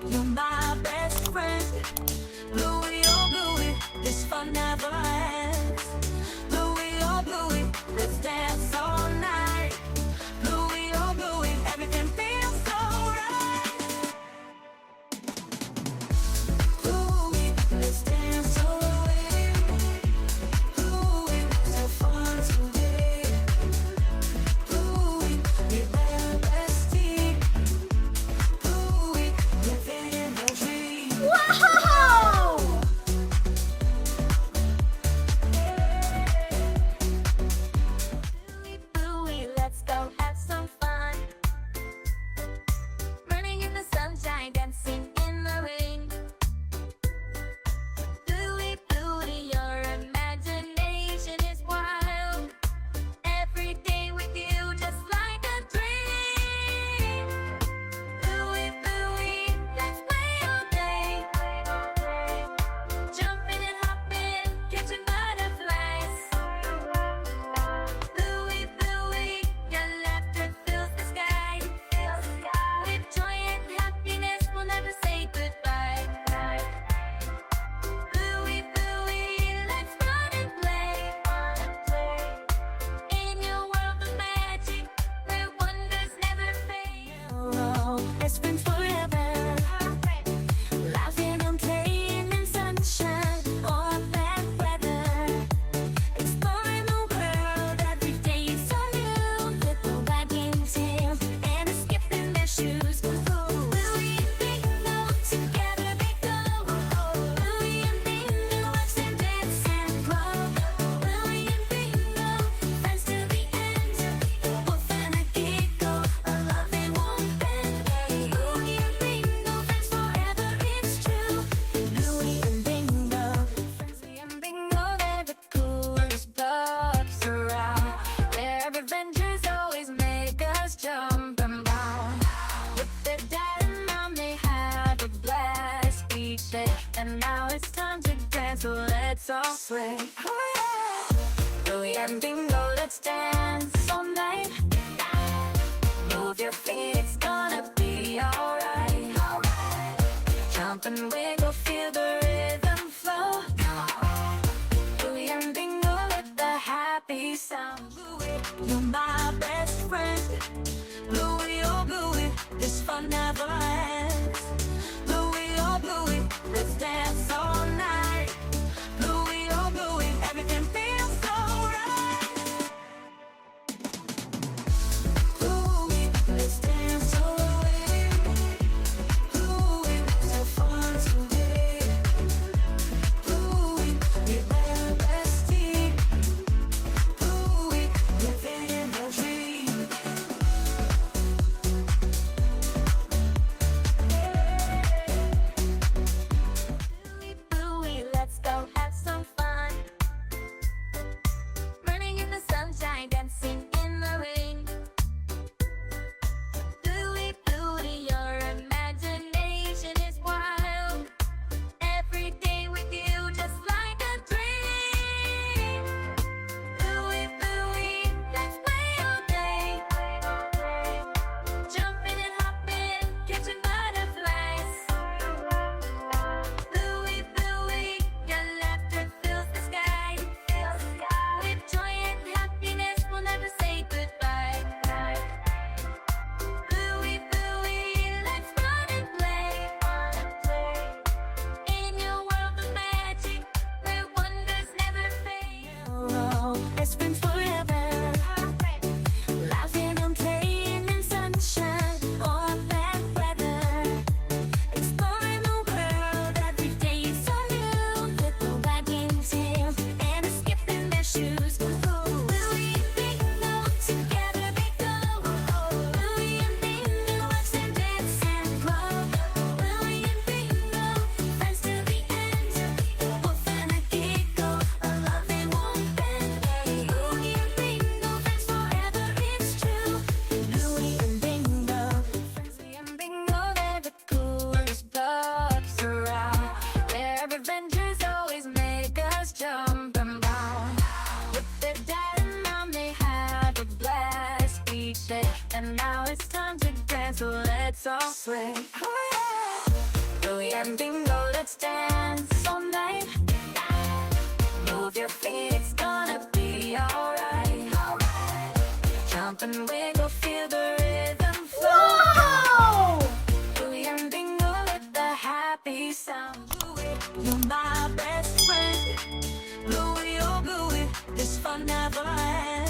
you're my best friend. Louie, oh Louie, this fun never ends. Louie, oh Louie, let's dance all night. Louie, oh Louie, everything feels so right. Louie, let's dance all away. Louie, so fun today. Louie, we're the best team. Louie, living in the dream. Wow! Louie, Louie, let's go have some fun. Running in the sunshine, dancing in the rain. Louie, Louie, your imagination is wild. Every day with you, just like a dream. Louie, Louie, let's play all day. Jumping and hopping, catching butterflies. Louie, Louie, your laughter fills the sky. With joy and happiness, we'll never say goodbye. Louie, Louie, let's run and play. In your world of magic, where wonders never fade. Best friends forever. Laughing and playing in sunshine or bad weather. Exploring the world every day is so new. With the wagging tail and a skip in their shoes. Louie and Bingo, together they go. Louie and Bingo, watch them dance and grow. Louie and Bingo, friends till the end. Wolf and a giggle, a love they won't bend. Louie and Bingo, friends forever, it's true. Louie and Bingo, Louie and Bingo, they're the coolest bugs around. Their adventures always make us jump and bound. With their dad and mom, they have a blast each day. And now it's time to dance, so let's all sway. Oh yeah! Louie and Bingo, let's dance all night. Move your feet, it's gonna be alright. Jump and wiggle, feel the rhythm flow. Louie and Bingo, let the happy sound. Louie, you're my best friend. Louie, oh Louie, this fun never ends. Louie, oh Louie, let's dance all night. Louie, oh Louie, everything feels so right. Louie, let's dance all away. Louie, so fun today. Louie, we're the best team. Louie, living in the dream. Louie and Bingo, let's dance all night. Move your feet, it's gonna be alright. Jump and wiggle, feel the rhythm flow. Wow! Louie and Bingo, let the happy sound. Louie, you're my best friend. Louie, oh Louie, this fun never ends.